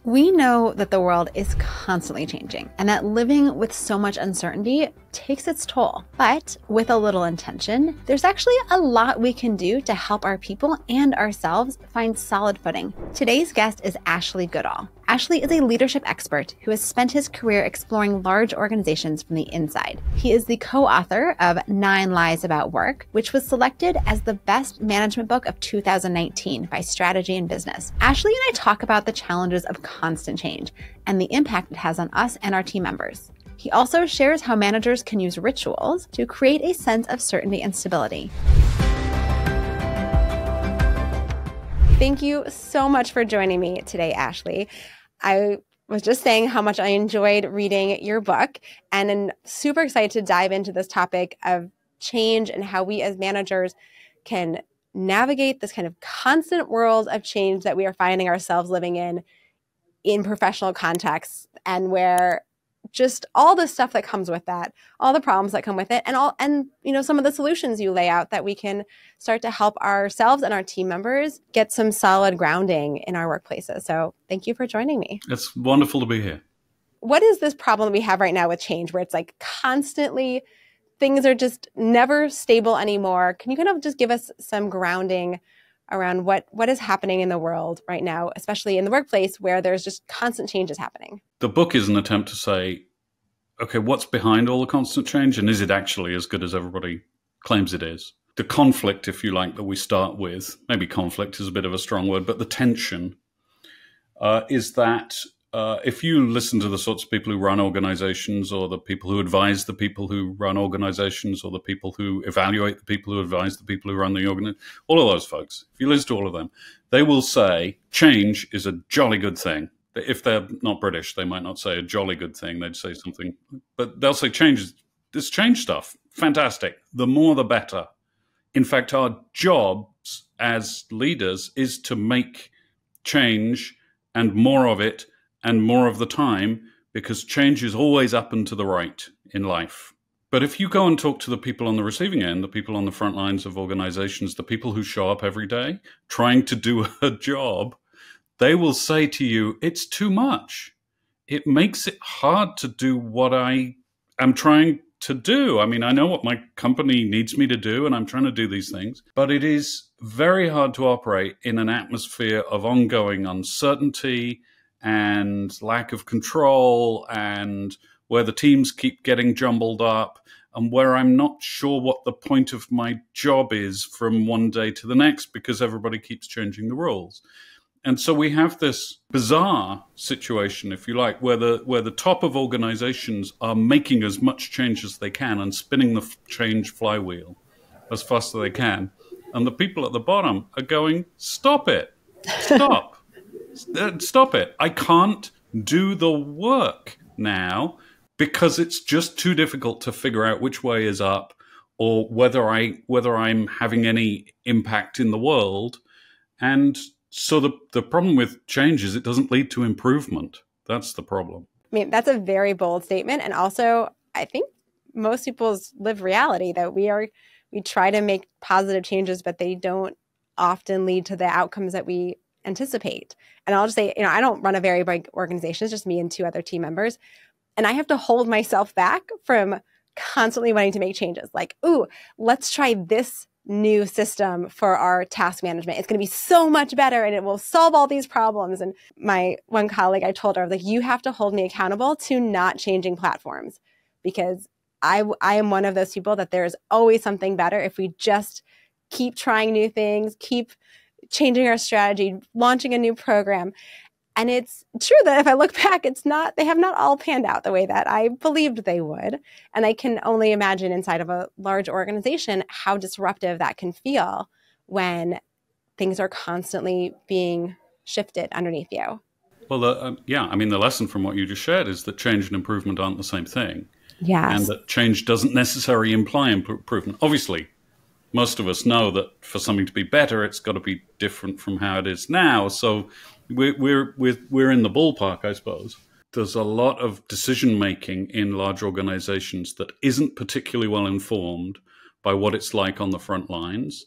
We know that the world is constantly changing and that living with so much uncertainty takes its toll. But with a little intention, there's actually a lot we can do to help our people and ourselves find solid footing. Today's guest is Ashley Goodall. Ashley is a leadership expert who has spent his career exploring large organizations from the inside. He is the co-author of 9 Lies About Work, which was selected as the best management book of 2019 by Strategy and Business. Ashley and I talk about the challenges of constant change and the impact it has on us and our team members. He also shares how managers can use rituals to create a sense of certainty and stability. Thank you so much for joining me today, Ashley. I was just saying how much I enjoyed reading your book, and I'm super excited to dive into this topic of change and how we as managers can navigate this kind of constant world of change that we are finding ourselves living in professional contexts, and where just all the stuff that comes with that, all the problems that come with it, and some of the solutions you lay out that we can start to help ourselves and our team members get some solid grounding in our workplaces. So thank you for joining me. It's wonderful to be here. What is this problem we have right now with change, where it's like constantly things are just never stable anymore? Can you kind of just give us some grounding around what is happening in the world right now, especially in the workplace where there's just constant changes happening? The book is an attempt to say, okay, what's behind all the constant change, and is it actually as good as everybody claims it is? The conflict, if you like, that we start with, maybe conflict is a bit of a strong word, but the tension is that if you listen to the sorts of people who run organizations, or the people who advise the people who run organizations, or the people who evaluate the people who advise the people who run the organization, all of those folks, if you listen to all of them, they will say change is a jolly good thing. If they're not British, they might not say a jolly good thing. They'd say something, but they'll say this change stuff, fantastic. The more, the better. In fact, our jobs as leaders is to make change, and more of it, and more of the time, because change is always up and to the right in life. But if you go and talk to the people on the receiving end, the people on the front lines of organizations, the people who show up every day trying to do a job, they will say to you, it's too much. It makes it hard to do what I am trying to do. I mean, I know what my company needs me to do, and I'm trying to do these things, but it is very hard to operate in an atmosphere of ongoing uncertainty and lack of control, and where the teams keep getting jumbled up, and where I'm not sure what the point of my job is from one day to the next, because everybody keeps changing the rules. And so we have this bizarre situation, if you like, where the top of organizations are making as much change as they can and spinning the change flywheel as fast as they can. And the people at the bottom are going, stop it, stop. Stop it. I can't do the work now because it's just too difficult to figure out which way is up, or whether I'm having any impact in the world. And so the problem with change is it doesn't lead to improvement. That's the problem. I mean, that's a very bold statement. And also, I think most people's lived reality that we try to make positive changes, but they don't often lead to the outcomes that we anticipate. And I'll just say, I don't run a very big organization. It's just me and 2 other team members. And I have to hold myself back from constantly wanting to make changes. Like, ooh, let's try this new system for our task management. It's going to be so much better and it will solve all these problems. And my one colleague, I told her, like, you have to hold me accountable to not changing platforms, because I am one of those people that there's always something better if we just keep trying new things, keep changing our strategy, launching a new program. And it's true that if I look back, they have not all panned out the way that I believed they would. And I can only imagine inside of a large organization how disruptive that can feel when things are constantly being shifted underneath you. Well, the lesson from what you just shared is that change and improvement aren't the same thing. Yes. And that change doesn't necessarily imply improvement. Obviously, most of us know that for something to be better, it's got to be different from how it is now. So we're in the ballpark, I suppose. There's a lot of decision making in large organizations that isn't particularly well informed by what it's like on the front lines.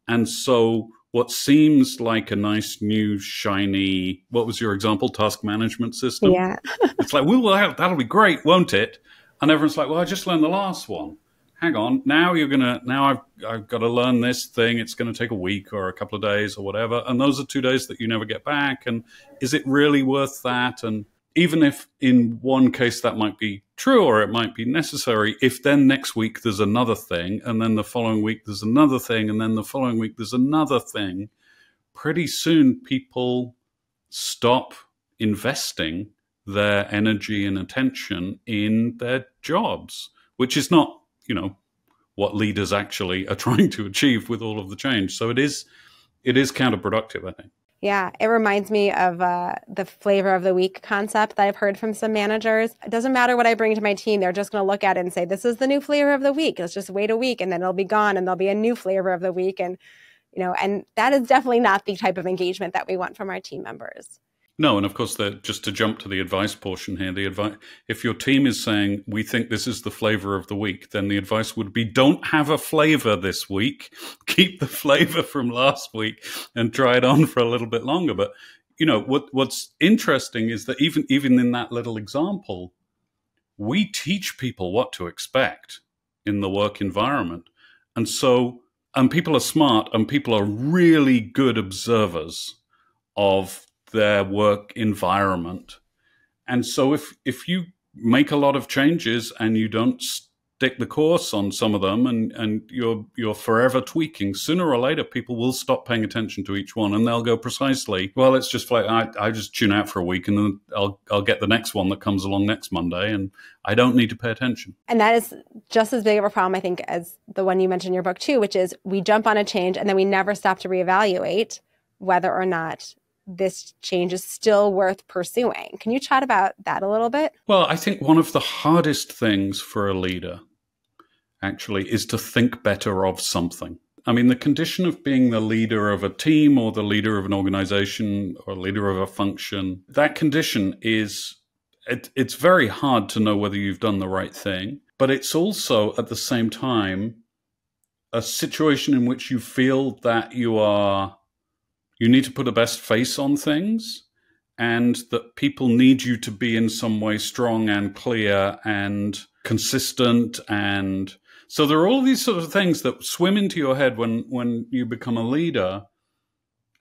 And so what seems like a nice, new, shiny, what was your example, task management system? Yeah. It's like, well, that'll be great, won't it? And everyone's like, well, I just learned the last one. Hang on, now I've got to learn this thing. It's going to take a week or a couple of days or whatever. And those are 2 days that you never get back. And is it really worth that? And even if in one case that might be true or it might be necessary, if then next week there's another thing, and then the following week there's another thing, and then the following week there's another thing, pretty soon people stop investing their energy and attention in their jobs, which is not, what leaders actually are trying to achieve with all of the change. So it is counterproductive, I think. Yeah, it reminds me of the flavor of the week concept that I've heard from some managers. It doesn't matter what I bring to my team. They're just going to look at it and say, this is the new flavor of the week. Let's just wait a week and then it'll be gone and there'll be a new flavor of the week. And, and that is definitely not the type of engagement that we want from our team members. No, and of course, just to jump to the advice portion here, if your team is saying, we think this is the flavor of the week, then the advice would be, don't have a flavor this week. Keep the flavor from last week and try it on for a little bit longer. But, what's interesting is that even in that little example, we teach people what to expect in the work environment. And people are smart and people are really good observers of their work environment. And so if you make a lot of changes and you don't stick the course on some of them and you're forever tweaking, sooner or later people will stop paying attention to each one and they'll go precisely, well, it's just like I just tune out for a week and then I'll get the next one that comes along next Monday and I don't need to pay attention. And that is just as big of a problem, I think, as the one you mentioned in your book too, which is we jump on a change and then we never stop to reevaluate whether or not this change is still worth pursuing. Can you chat about that a little bit? Well, I think one of the hardest things for a leader actually is to think better of something. I mean, the condition of being the leader of a team or the leader of an organization or leader of a function, that condition it's very hard to know whether you've done the right thing, but it's also at the same time a situation in which you feel that you need to put a best face on things and that people need you to be in some way strong and clear and consistent. And so there are all these sort of things that swim into your head when you become a leader.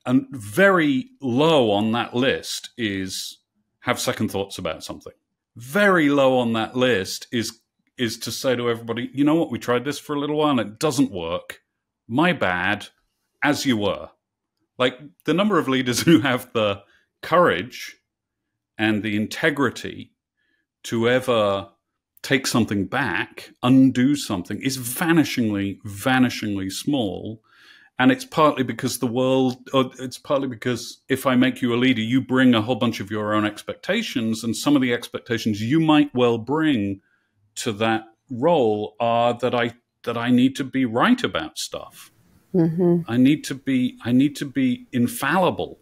And very low on that list is have second thoughts about something. Very low on that list is to say to everybody, you know what, we tried this for a little while and it doesn't work. My bad, as you were. Like the number of leaders who have the courage and the integrity to ever take something back, undo something, is vanishingly, vanishingly small. And it's partly because it's partly because if I make you a leader, you bring a whole bunch of your own expectations, and some of the expectations you might well bring to that role are that I need to be right about stuff. Mm-hmm. I need to be infallible.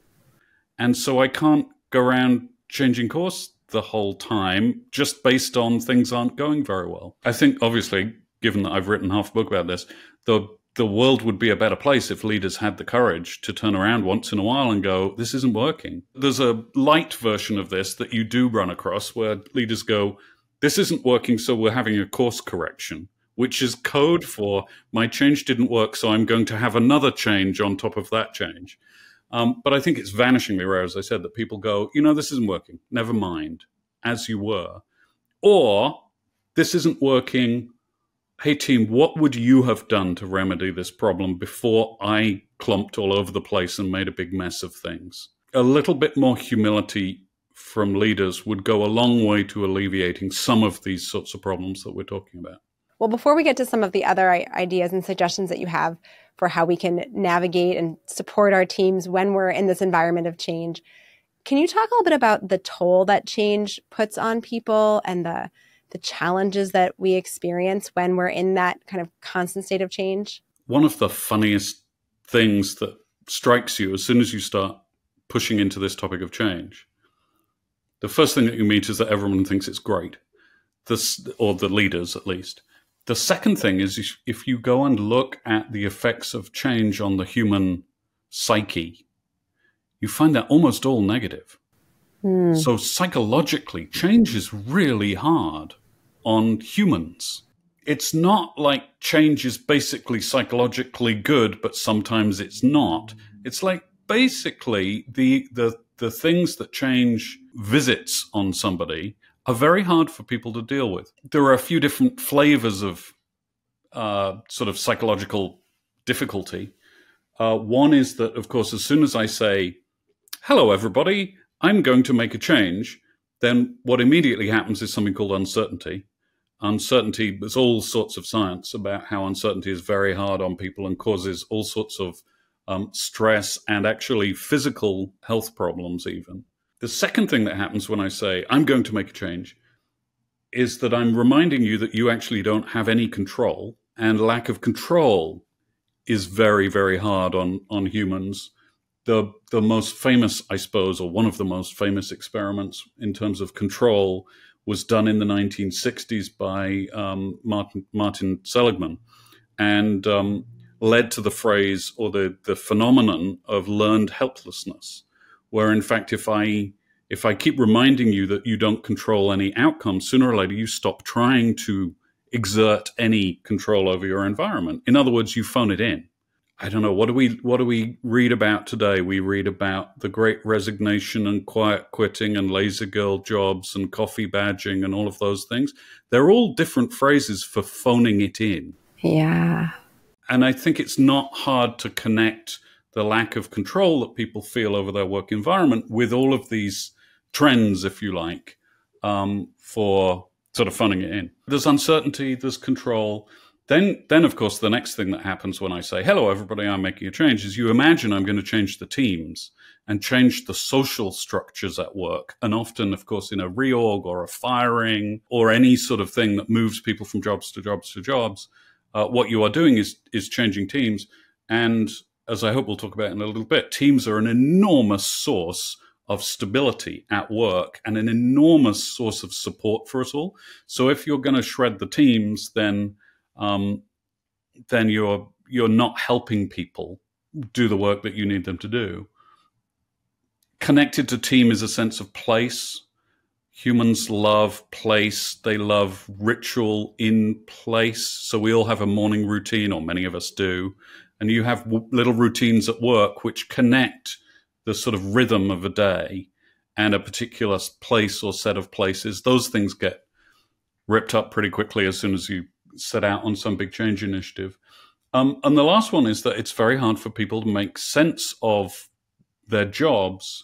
And so I can't go around changing course the whole time just based on things aren't going very well. I think, obviously, given that I've written half a book about this, the world would be a better place if leaders had the courage to turn around once in a while and go, this isn't working. There's a light version of this that you do run across where leaders go, this isn't working, so we're having a course correction, which is code for my change didn't work, so I'm going to have another change on top of that change. But I think it's vanishingly rare, as I said, that people go, this isn't working. Never mind, as you were. Or, this isn't working. Hey, team, what would you have done to remedy this problem before I clumped all over the place and made a big mess of things? A little bit more humility from leaders would go a long way to alleviating some of these sorts of problems that we're talking about. Well, before we get to some of the other ideas and suggestions that you have for how we can navigate and support our teams when we're in this environment of change, can you talk a little bit about the toll that change puts on people and the challenges that we experience when we're in that kind of constant state of change? One of the funniest things that strikes you as soon as you start pushing into this topic of change, the first thing that you meet is that everyone thinks it's great, or the leaders at least. The second thing is if you go and look at the effects of change on the human psyche, you find that almost all negative. So psychologically, change is really hard on humans. It's not like change is basically psychologically good, but sometimes it's not. It's like basically the things that change visits on somebody are very hard for people to deal with. There are a few different flavors of sort of psychological difficulty. One is that, of course, as soon as I say, hello, everybody, I'm going to make a change, then what immediately happens is something called uncertainty. Uncertainty, there's all sorts of science about how uncertainty is very hard on people and causes all sorts of stress and actually physical health problems even. The second thing that happens when I say, I'm going to make a change, is that I'm reminding you that you actually don't have any control, and lack of control is very, very hard on humans. The most famous, I suppose, or one of the most famous experiments in terms of control was done in the 1960s by Martin Seligman, and led to the phrase or the phenomenon of learned helplessness, where in fact, if I keep reminding you that you don't control any outcome, sooner or later you stop trying to exert any control over your environment. In other words, you phone it in. I don't know, what do we read about today? We read about the Great Resignation and quiet quitting and lazy girl jobs and coffee badging and all of those things. They're all different phrases for phoning it in. Yeah. And I think it's not hard to connect the lack of control that people feel over their work environment with all of these trends, if you like, for sort of phoning it in. There's uncertainty, there's control. Then, of course, the next thing that happens when I say, hello, everybody, I'm making a change, is you imagine I'm going to change the teams and change the social structures at work. And often, of course, in a reorg or a firing or any sort of thing that moves people from jobs to jobs to jobs, what you are doing is changing teams. And as I hope we'll talk about in a little bit, teams are an enormous source of stability at work and an enormous source of support for us all. So if you're going to shred the teams, then you're not helping people do the work that you need them to do. Connected to team is a sense of place. Humans love place. They love ritual in place. So we all have a morning routine, or many of us do. And you have little routines at work which connect the sort of rhythm of a day and a particular place or set of places. Those things get ripped up pretty quickly as soon as you set out on some big change initiative. And the last one is that it's very hard for people to make sense of their jobs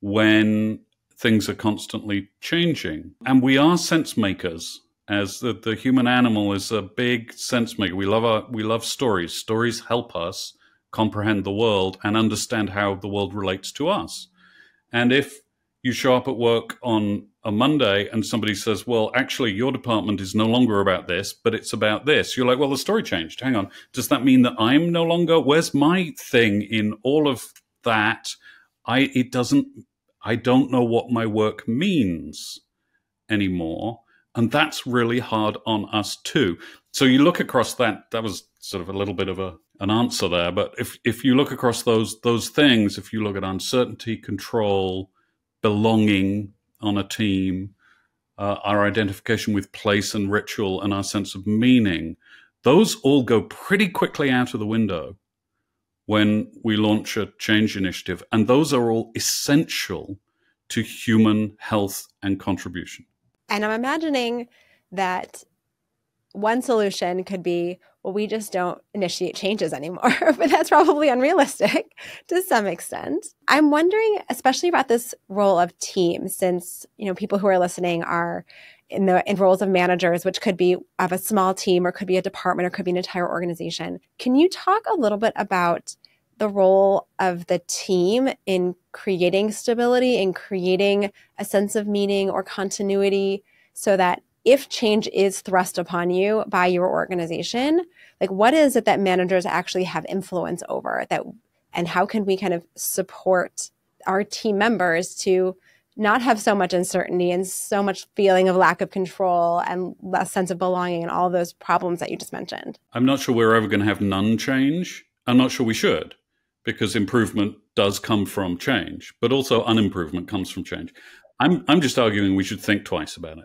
when things are constantly changing. And we are sense makers, as the human animal is a big sense maker. We love stories. Stories help us comprehend the world and understand how the world relates to us. And if you show up at work on a Monday and somebody says, well, actually, your department is no longer about this, but it's about this. You're like, well, the story changed. Hang on. Does that mean that I'm no longer? Where's my thing in all of that? I don't know what my work means anymore. And that's really hard on us too. So you look across that was sort of a little bit of an answer there. But if you look across those things, if you look at uncertainty, control, belonging on a team, our identification with place and ritual, and our sense of meaning, those all go pretty quickly out of the window when we launch a change initiative. And those are all essential to human health and contribution. And I'm imagining that one solution could be, well, we just don't initiate changes anymore, but that's probably unrealistic to some extent. I'm wondering, especially about this role of team, since, people who are listening are in roles of managers, which could be of a small team or could be a department or could be an entire organization. Can you talk a little bit about the role of the team in creating stability, in creating a sense of meaning or continuity, so that if change is thrust upon you by your organization, like what is it that managers actually have influence over, and how can we kind of support our team members to not have so much uncertainty and so much feeling of lack of control and less sense of belonging and all those problems that you just mentioned? I'm not sure we're ever going to have none change. I'm not sure we should. because improvement does come from change, but also unimprovement comes from change. I'm just arguing we should think twice about it.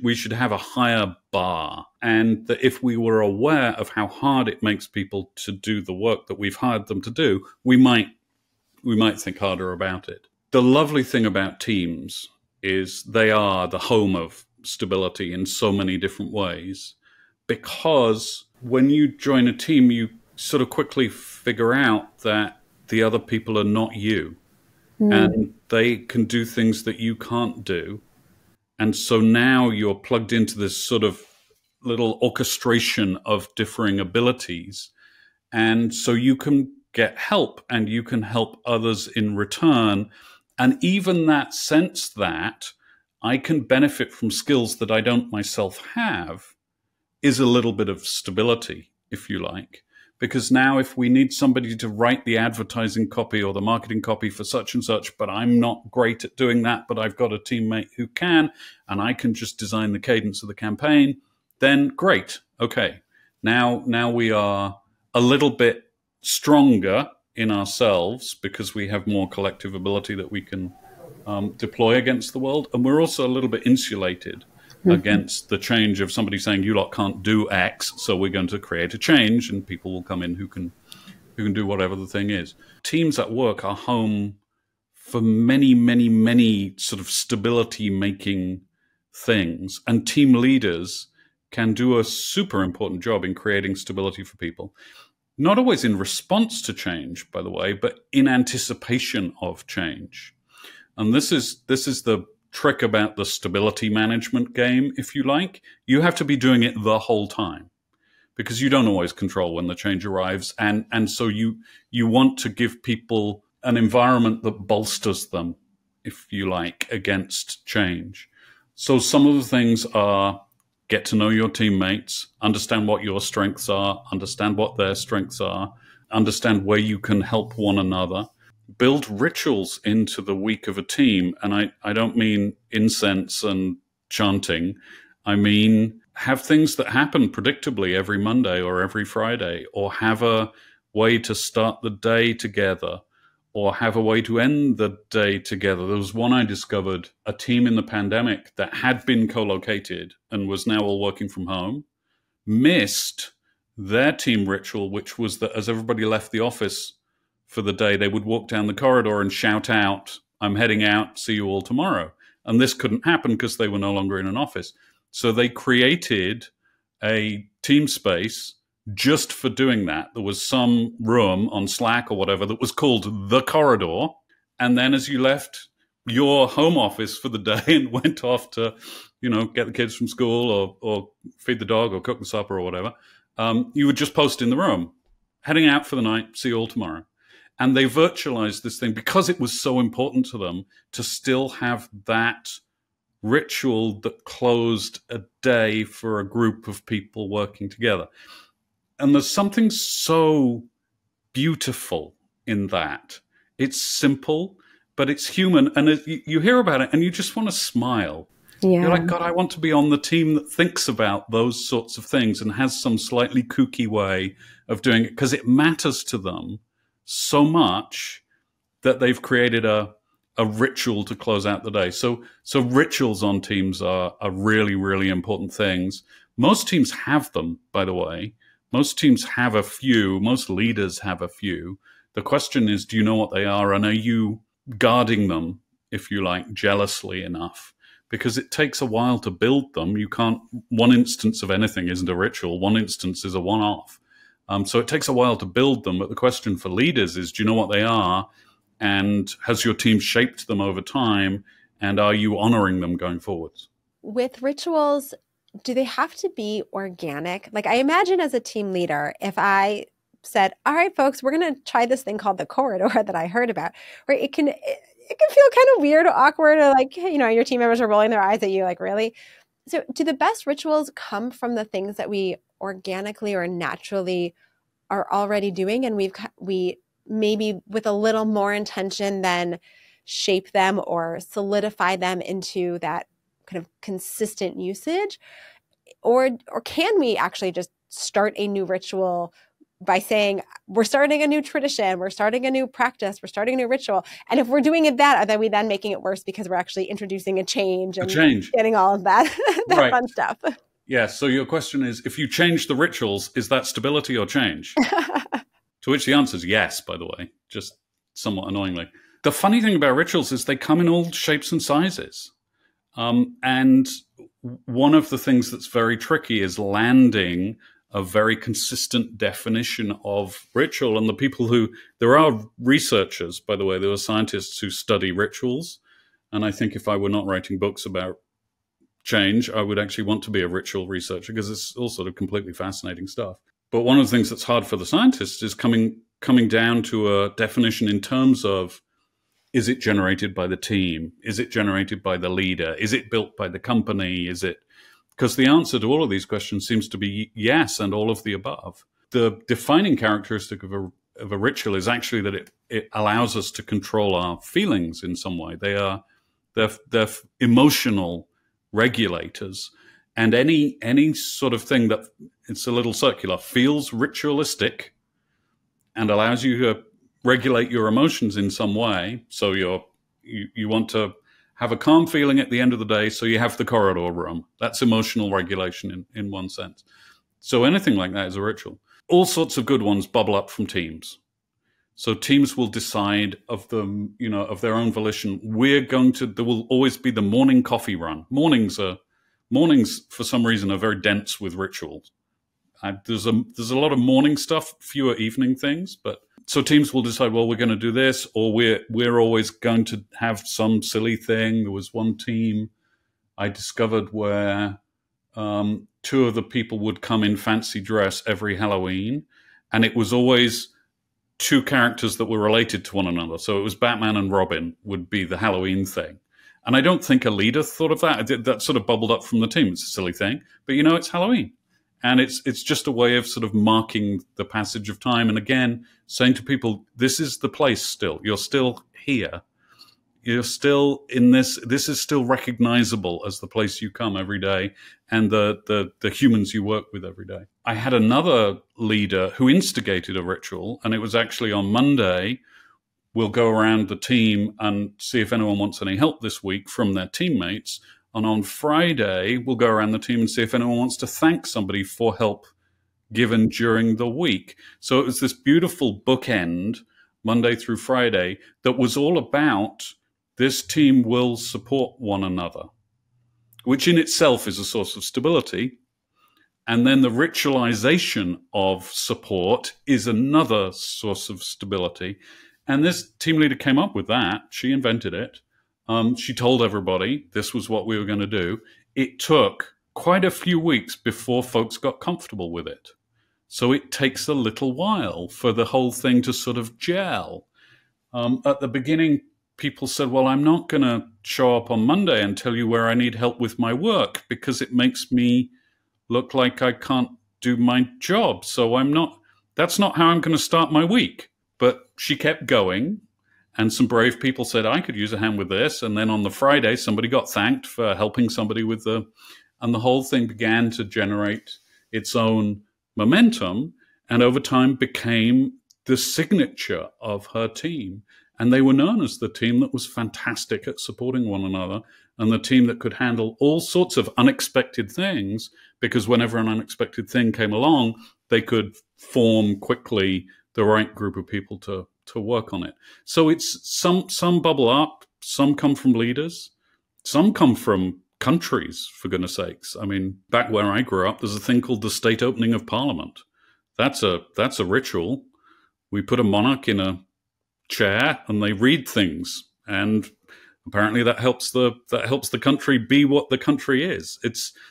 We should have a higher bar, and that if we were aware of how hard it makes people to do the work that we've hired them to do, we might think harder about it. The lovely thing about teams is they are the home of stability in so many different ways, because when you join a team, you sort of quickly figure out that the other people are not you, and they can do things that you can't do. And so now you're plugged into this sort of little orchestration of differing abilities. And so you can get help and you can help others in return. And even that sense that I can benefit from skills that I don't myself have is a little bit of stability, if you like. Because now if we need somebody to write the advertising copy or the marketing copy for such and such, but I'm not great at doing that, but I've got a teammate who can, and I can just design the cadence of the campaign, then great. Okay. Now we are a little bit stronger in ourselves because we have more collective ability that we can deploy against the world. And we're also a little bit insulated against the change of somebody saying, you lot can't do X, so we're going to create a change, and people will come in who can do whatever the thing is. Teams at work are home for many, many, many sort of stability-making things, and team leaders can do a super important job in creating stability for people. Not always in response to change, by the way, but in anticipation of change. And this is the trick about the stability management game, if you like. You have to be doing it the whole time, because you don't always control when the change arrives. And so you want to give people an environment that bolsters them, if you like, against change. So some of the things are get to know your teammates, understand what your strengths are, understand what their strengths are, understand where you can help one another. Build rituals into the week of a team. And I don't mean incense and chanting. I mean, have things that happen predictably every Monday or every Friday, or have a way to start the day together, or have a way to end the day together. There was one I discovered, a team in the pandemic that had been co-located and was now all working from home, missed their team ritual, which was that as everybody left the office for the day, they would walk down the corridor and shout out, I'm heading out, see you all tomorrow. And this couldn't happen because they were no longer in an office. So they created a team space just for doing that. There was some room on Slack or whatever that was called the corridor. And then as you left your home office for the day and went off to, get the kids from school or feed the dog or cook the supper or whatever, you would just post in the room, heading out for the night, see you all tomorrow. And they virtualized this thing because it was so important to them to still have that ritual that closed a day for a group of people working together. And there's something so beautiful in that. It's simple, but it's human. And you hear about it and you just want to smile. Yeah. You're like, God, I want to be on the team that thinks about those sorts of things and has some slightly kooky way of doing it, because it matters to them so much that they've created a ritual to close out the day. So rituals on teams are really, really important things. Most teams have them, by the way. Most teams have a few. Most leaders have a few. The question is, do you know what they are? And are you guarding them, if you like, jealously enough? Because it takes a while to build them. You can't, one instance of anything isn't a ritual. One instance is a one-off. So it takes a while to build them. But the question for leaders is, do you know what they are? And has your team shaped them over time? And are you honoring them going forwards? With rituals, do they have to be organic? Like, I imagine as a team leader, if I said, all right, folks, we're going to try this thing called the corridor that I heard about, where it can feel kind of weird or awkward, or like, your team members are rolling their eyes at you, like, really? So do the best rituals come from the things that we organically or naturally are already doing, and we maybe with a little more intention then shape them or solidify them into that kind of consistent usage? Or can we actually just start a new ritual by saying, we're starting a new tradition, we're starting a new practice, we're starting a new ritual. And if we're doing that, are we then making it worse because we're actually introducing a change and getting all of that, that fun stuff? Yeah. So your question is, if you change the rituals, is that stability or change? To which the answer is yes, by the way, just somewhat annoyingly. The funny thing about rituals is they come in all shapes and sizes. And one of the things that's very tricky is landing a very consistent definition of ritual. And there are researchers, by the way, there are scientists who study rituals. And I think if I were not writing books about change, I would actually want to be a ritual researcher, because it's all sort of completely fascinating stuff. But one of the things that's hard for the scientists is coming down to a definition in terms of, is it generated by the team? Is it generated by the leader? Is it built by the company? Because the answer to all of these questions seems to be yes, and all of the above. The defining characteristic of a ritual is actually that it allows us to control our feelings in some way. They're emotional regulators, and any sort of thing that, it's a little circular, feels ritualistic and allows you to regulate your emotions in some way. So you want to have a calm feeling at the end of the day, so you have the corridor room. That's emotional regulation in one sense. So anything like that is a ritual. All sorts of good ones bubble up from teams. So teams will decide of their own volition, there will always be the morning coffee run. Mornings for some reason are very dense with rituals. There's a lot of morning stuff, fewer evening things, but so teams will decide, well, we're going to do this, or we're always going to have some silly thing. There was one team I discovered where two of the people would come in fancy dress every Halloween, and it was always two characters that were related to one another. So it was Batman and Robin would be the Halloween thing. And I don't think a leader thought of that. That sort of bubbled up from the team. It's a silly thing, but it's Halloween. And it's just a way of sort of marking the passage of time. And again, saying to people, this is the place still. You're still here. You're still in this. This is still recognizable as the place you come every day and the humans you work with every day. I had another leader who instigated a ritual, and it was actually on Monday. We'll go around the team and see if anyone wants any help this week from their teammates. And on Friday, we'll go around the team and see if anyone wants to thank somebody for help given during the week. So it was this beautiful bookend, Monday through Friday, that was all about this team will support one another, which in itself is a source of stability. And then the ritualization of support is another source of stability. And this team leader came up with that. She invented it. She told everybody this was what we were going to do. It took quite a few weeks before folks got comfortable with it. So it takes a little while for the whole thing to sort of gel. At the beginning, people said, well, I'm not going to show up on Monday and tell you where I need help with my work because it makes me look like I can't do my job. So that's not how I'm going to start my week. But she kept going. And some brave people said, I could use a hand with this. And then on the Friday, somebody got thanked for helping somebody and the whole thing began to generate its own momentum. And over time became the signature of her team. And they were known as the team that was fantastic at supporting one another and the team that could handle all sorts of unexpected things, because whenever an unexpected thing came along, they could form quickly the right group of people to work on it. So it's some bubble up, some come from leaders, some come from countries, for goodness sakes. I mean, back where I grew up, there's a thing called the state opening of Parliament. That's a ritual. We put a monarch in a chair and they read things, and apparently that helps the country be what the country is.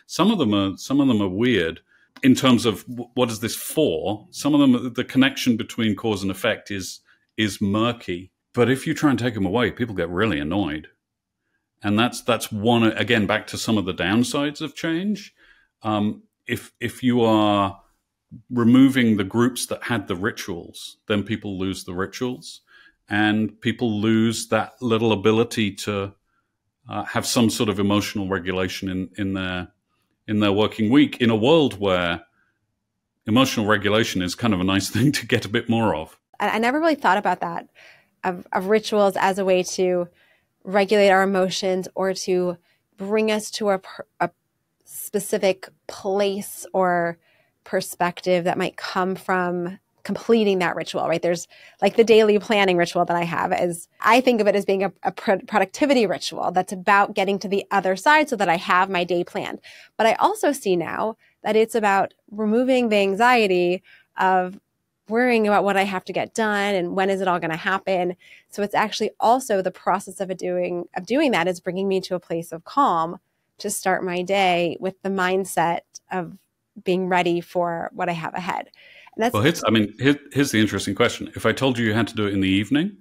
Some of them are weird in terms of what is this for. Some of them, the connection between cause and effect is murky. But if you try and take them away, people get really annoyed. And that's one, again, back to some of the downsides of change. If you are removing the groups that had the rituals, then people lose the rituals, and people lose that little ability to have some sort of emotional regulation in their working week, in a world where emotional regulation is kind of a nice thing to get a bit more of. I never really thought about that, of rituals as a way to regulate our emotions or to bring us to a specific place or perspective that might come from completing that ritual, right? There's like the daily planning ritual that I have, is I think of it as being a productivity ritual that's about getting to the other side so that I have my day planned. But I also see now that it's about removing the anxiety of worrying about what I have to get done and when is it all going to happen. So it's actually also the process of doing that is bringing me to a place of calm to start my day with the mindset of being ready for what I have ahead. And that's, well, here's the interesting question. If I told you had to do it in the evening,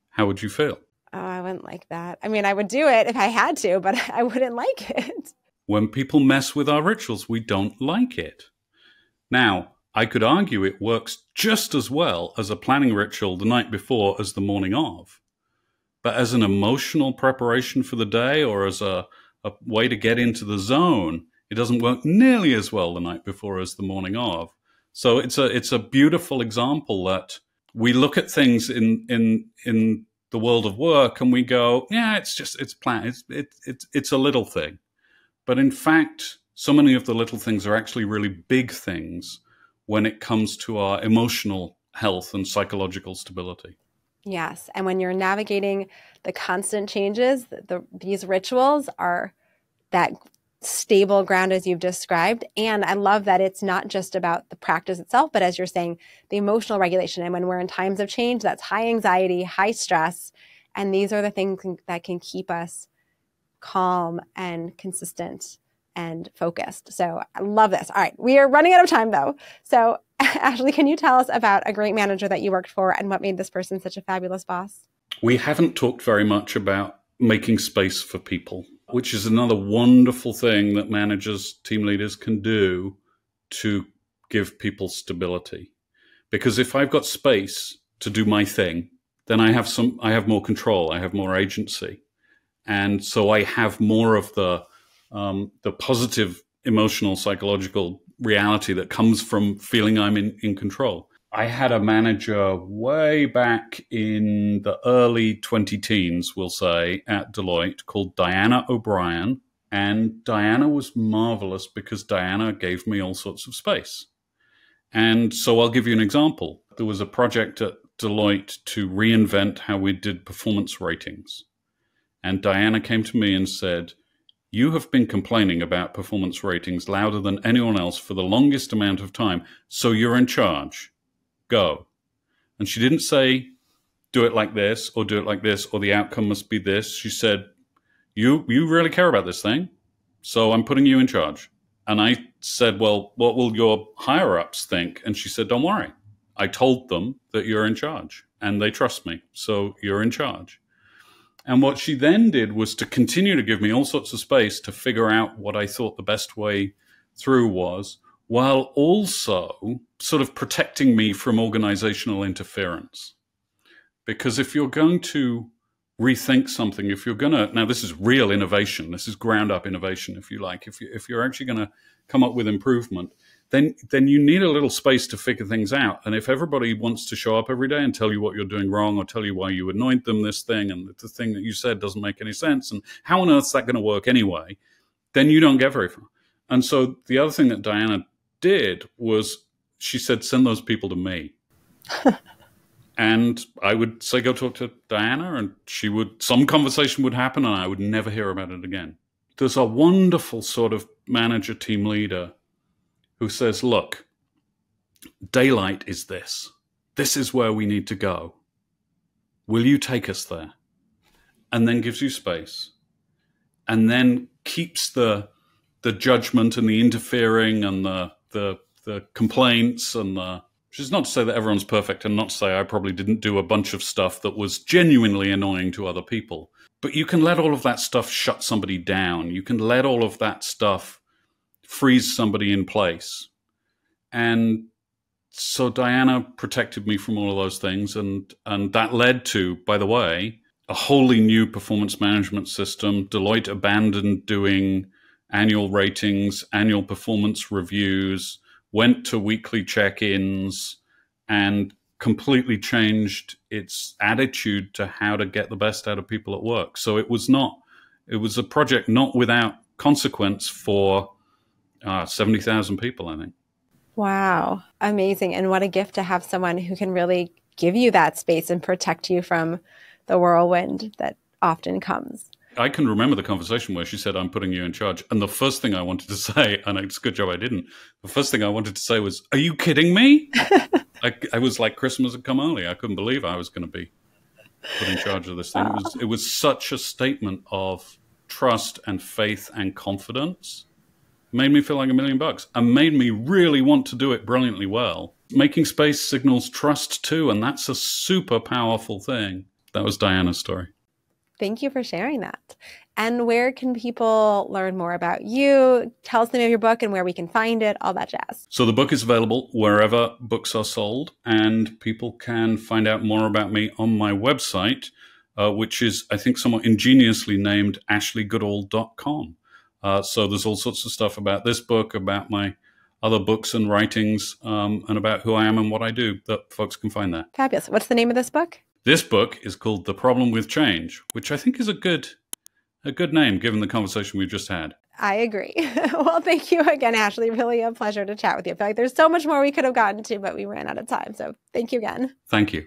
how would you feel? oh, I wouldn't like that. I mean, I would do it if I had to, but I wouldn't like it. When people mess with our rituals, we don't like it. Now, I could argue it works just as well as a planning ritual the night before as the morning of. But as an emotional preparation for the day or as a way to get into the zone, it doesn't work nearly as well the night before as the morning of. So it's a beautiful example that we look at things in the world of work and we go, yeah, it's planned. It's a little thing. But in fact, so many of the little things are actually really big things when it comes to our emotional health and psychological stability. Yes. And when you're navigating the constant changes, these rituals are that stable ground as you've described. And I love that it's not just about the practice itself, but as you're saying, the emotional regulation. And when we're in times of change, that's high anxiety, high stress. And these are the things that can keep us calm and consistent and focused. So I love this. All right. We are running out of time though. So Ashley, can you tell us about a great manager that you worked for and what made this person such a fabulous boss? We haven't talked very much about making space for people, which is another wonderful thing that managers, team leaders can do to give people stability. Because if I've got space to do my thing, then I have more control, I have more agency. And so I have more of the positive emotional, psychological reality that comes from feeling I'm in control. I had a manager way back in the early 20-teens, we'll say, at Deloitte called Diana O'Brien. And Diana was marvelous because Diana gave me all sorts of space. And so I'll give you an example. There was a project at Deloitte to reinvent how we did performance ratings. And Diana came to me and said, "You have been complaining about performance ratings louder than anyone else for the longest amount of time, so you're in charge. Go." And she didn't say, do it like this, or do it like this, or the outcome must be this. She said, you really care about this thing, so I'm putting you in charge. And I said, well, what will your higher-ups think? And she said, don't worry. I told them that you're in charge, and they trust me, so you're in charge. And what she then did was to continue to give me all sorts of space to figure out what I thought the best way through was, while also sort of protecting me from organizational interference. Because if you're going to rethink something, if you're going to, now this is real innovation, this is ground up innovation, if you like, if you're actually going to come up with improvement, then you need a little space to figure things out. And if everybody wants to show up every day and tell you what you're doing wrong or tell you why you annoyed them this thing and the thing that you said doesn't make any sense and how on earth is that going to work anyway, then you don't get very far. And so the other thing that Diana did was she said, send those people to me. And I would say, go talk to Diana, and some conversation would happen and I would never hear about it again. There's a wonderful sort of manager, team leader who says, look, daylight is this. This is where we need to go. Will you take us there? And then gives you space. And then keeps the judgment and the interfering and the complaints and which is not to say that everyone's perfect and not to say I probably didn't do a bunch of stuff that was genuinely annoying to other people. But you can let all of that stuff shut somebody down. You can let all of that stuff freeze somebody in place. And so Diana protected me from all of those things. And that led to, by the way, a wholly new performance management system. Deloitte abandoned doing annual ratings, annual performance reviews. went to weekly check-ins, and completely changed its attitude to how to get the best out of people at work. So it was a project not without consequence for 70,000 people, I think. Wow. Amazing. And what a gift to have someone who can really give you that space and protect you from the whirlwind that often comes. I can remember the conversation where she said, "I'm putting you in charge." And the first thing I wanted to say, and it's a good job I didn't, the first thing I wanted to say was, "Are you kidding me?" I was like, Christmas had come early. I couldn't believe I was going to be put in charge of this thing. It was such a statement of trust and faith and confidence. Made me feel like $1,000,000 and made me really want to do it brilliantly well. Making space signals trust too, and that's a super powerful thing. That was Diana's story. Thank you for sharing that. And where can people learn more about you? Tell us the name of your book and where we can find it, all that jazz. So the book is available wherever books are sold, and people can find out more about me on my website, which is, I think, somewhat ingeniously named ashleygoodall.com. So there's all sorts of stuff about this book, about my other books and writings, and about who I am and what I do that folks can find there. Fabulous. What's the name of this book? This book is called The Problem with Change, which I think is a good name given the conversation we've just had. I agree. Well, thank you again, Ashley. Really a pleasure to chat with you. I feel like there's so much more we could have gotten to, but we ran out of time. So thank you again. Thank you.